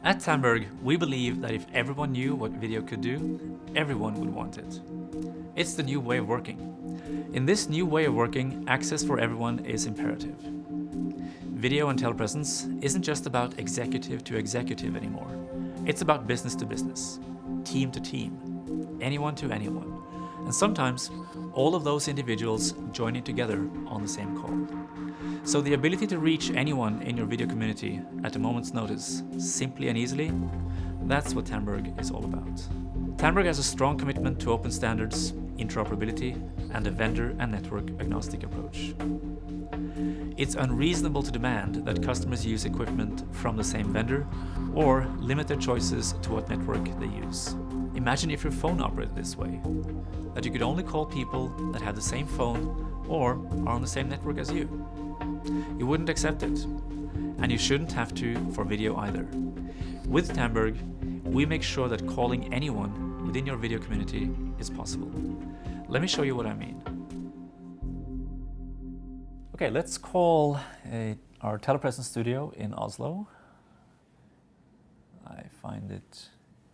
At TANDBERG, we believe that if everyone knew what video could do, everyone would want it. It's the new way of working. In this new way of working, access for everyone is imperative. Video and telepresence isn't just about executive to executive anymore. It's about business to business, team to team, anyone to anyone. And sometimes, all of those individuals joining together on the same call. So the ability to reach anyone in your video community at a moment's notice, simply and easily, that's what TANDBERG is all about. TANDBERG has a strong commitment to open standards, interoperability, and a vendor and network agnostic approach. It's unreasonable to demand that customers use equipment from the same vendor or limit their choices to what network they use. Imagine if your phone operated this way, that you could only call people that have the same phone or are on the same network as you. You wouldn't accept it, and you shouldn't have to for video either. With TANDBERG, we make sure that calling anyone within your video community is possible. Let me show you what I mean. Okay, let's call our telepresence studio in Oslo. I find it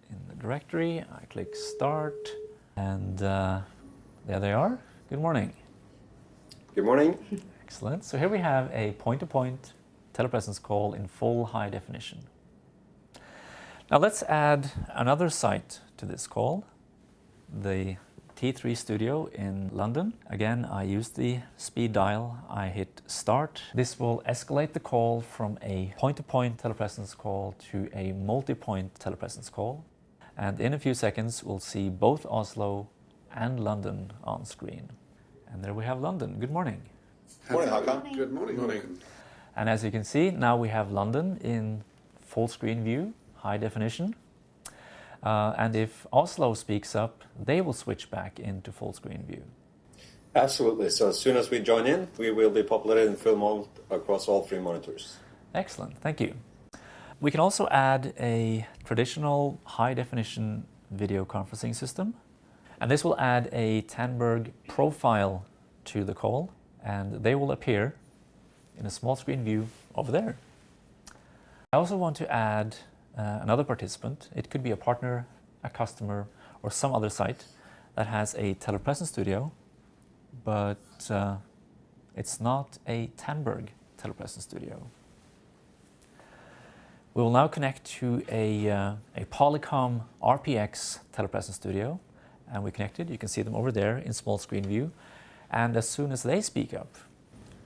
in the directory, I click start, and there they are. Good morning. Good morning. Excellent. So here we have a point-to-point telepresence call in full high definition. Now let's add another site to this call, the T3 studio in London. Again, I use the speed dial. I hit start. This will escalate the call from a point-to-point telepresence call to a multi-point telepresence call. And in a few seconds, we'll see both Oslo and London on screen. And there we have London. Good morning. Morning, Hakan. Good morning. And as you can see, now we have London in full screen view, high definition. And if Oslo speaks up, they will switch back into full screen view. Absolutely. So as soon as we join in, we will be populated in full mode across all three monitors. Excellent, thank you. We can also add a traditional high definition video conferencing system. And this will add a TANDBERG profile to the call, and they will appear in a small screen view over there. I also want to add another participant. It could be a partner, a customer, or some other site that has a telepresence studio, but it's not a TANDBERG telepresence studio. We will now connect to a Polycom RPX telepresence studio, and we connected. You can see them over there in small screen view. And as soon as they speak up,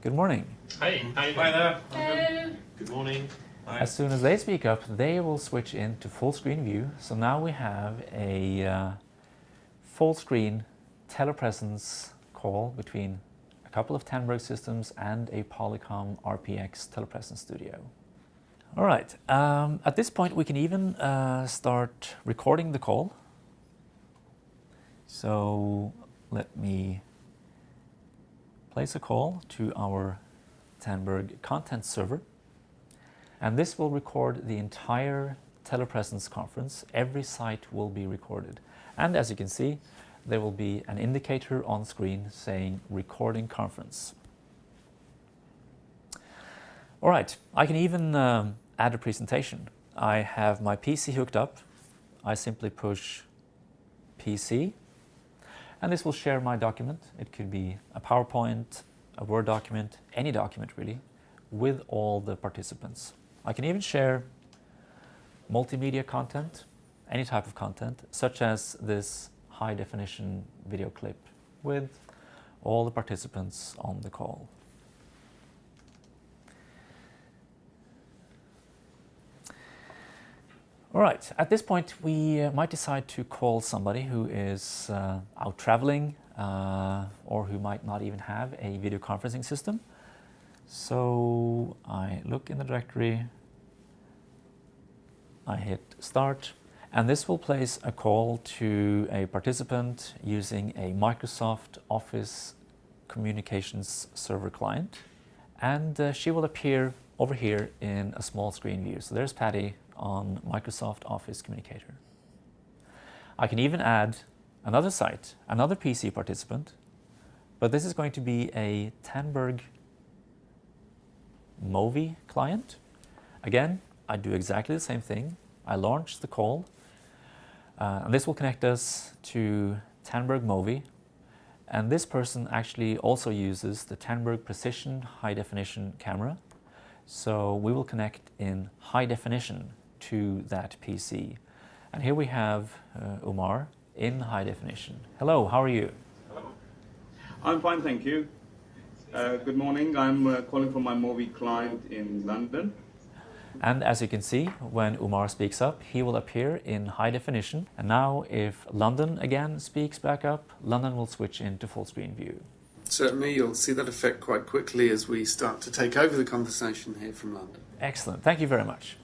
good morning. Hey, how you doing? Hi there. Hello. Good morning. Hi. As soon as they speak up, they will switch into full screen view. So now we have a full screen telepresence call between a couple of TANDBERG systems and a Polycom RPX telepresence studio. All right, at this point we can even start recording the call. So let me place a call to our TANDBERG content server. And this will record the entire telepresence conference. Every site will be recorded. And as you can see, there will be an indicator on screen saying recording conference. All right, I can even add a presentation. I have my PC hooked up. I simply push PC, and this will share my document. It could be a PowerPoint, a Word document, any document really, with all the participants. I can even share multimedia content, any type of content, such as this high definition video clip with all the participants on the call. All right, at this point we might decide to call somebody who is out traveling or who might not even have a video conferencing system. So I look in the directory, I hit start, and this will place a call to a participant using a Microsoft Office Communications Server client. And she will appear over here in a small screen view. So there's Patty on Microsoft Office Communicator. I can even add another site, another PC participant, but this is going to be a TANDBERG Movi client. Again, I do exactly the same thing. I launch the call, and this will connect us to TANDBERG Movi. And this person actually also uses the TANDBERG Precision High Definition camera. So we will connect in high definition to that PC. And here we have Umar in high definition. Hello, how are you? Hello. I'm fine, thank you. Good morning. I'm calling from my Movi client in London. And as you can see, when Umar speaks up, he will appear in high definition. And now if London again speaks back up, London will switch into full screen view. Certainly, you'll see that effect quite quickly as we start to take over the conversation here from London. Excellent, thank you very much.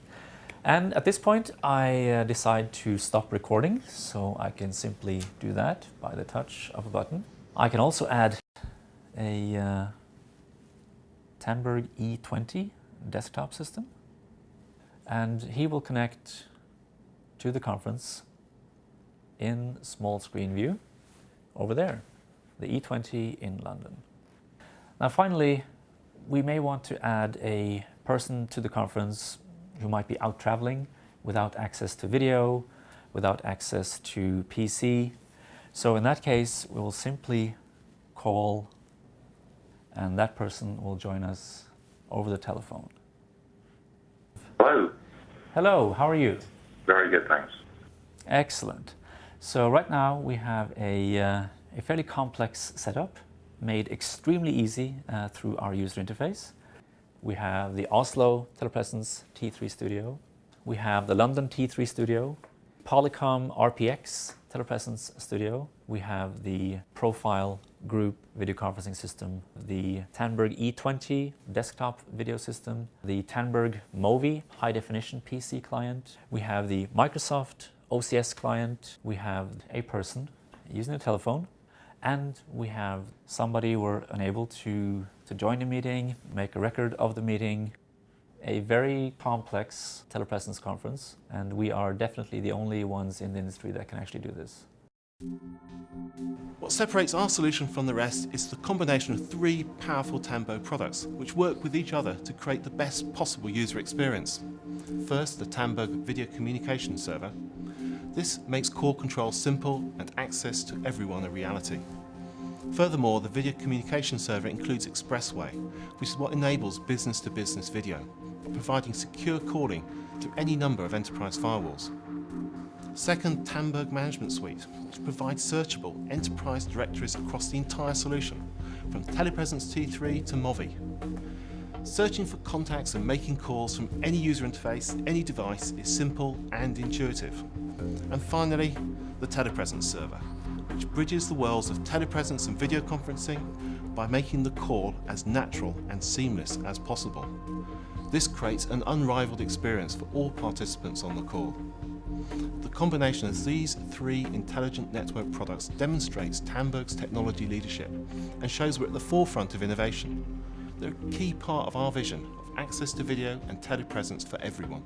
And at this point, I decide to stop recording, so I can simply do that by the touch of a button. I can also add a TANDBERG E20 desktop system, and he will connect to the conference in small screen view over there, the E20 in London. Now finally, we may want to add a person to the conference who might be out traveling without access to video, without access to PC. So in that case, we will simply call and that person will join us over the telephone. Hello. Hello, how are you? Very good, thanks. Excellent. So right now we have a fairly complex setup made extremely easy through our user interface. We have the Oslo Telepresence T3 Studio. We have the London T3 Studio, Polycom RPX Telepresence Studio. We have the Profile Group video conferencing system, the TANDBERG E20 desktop video system, the TANDBERG Movi high definition PC client. We have the Microsoft OCS client. We have a person using a telephone, and we have somebody who were unable to join the meeting, make a record of the meeting. A very complex telepresence conference, and we are definitely the only ones in the industry that can actually do this. What separates our solution from the rest is the combination of three powerful TANDBERG products which work with each other to create the best possible user experience. First, the TANDBERG Video Communication Server. This makes call control simple and access to everyone a reality. Furthermore, the Video Communication Server includes Expressway, which is what enables business-to-business video, providing secure calling to any number of enterprise firewalls. Second, TANDBERG Management Suite, which provides searchable enterprise directories across the entire solution, from Telepresence T3 to Movi. Searching for contacts and making calls from any user interface, any device is simple and intuitive. And finally, the Telepresence Server, which bridges the worlds of telepresence and video conferencing by making the call as natural and seamless as possible. This creates an unrivaled experience for all participants on the call. The combination of these three intelligent network products demonstrates TANDBERG's technology leadership and shows we're at the forefront of innovation. They're a key part of our vision of access to video and telepresence for everyone.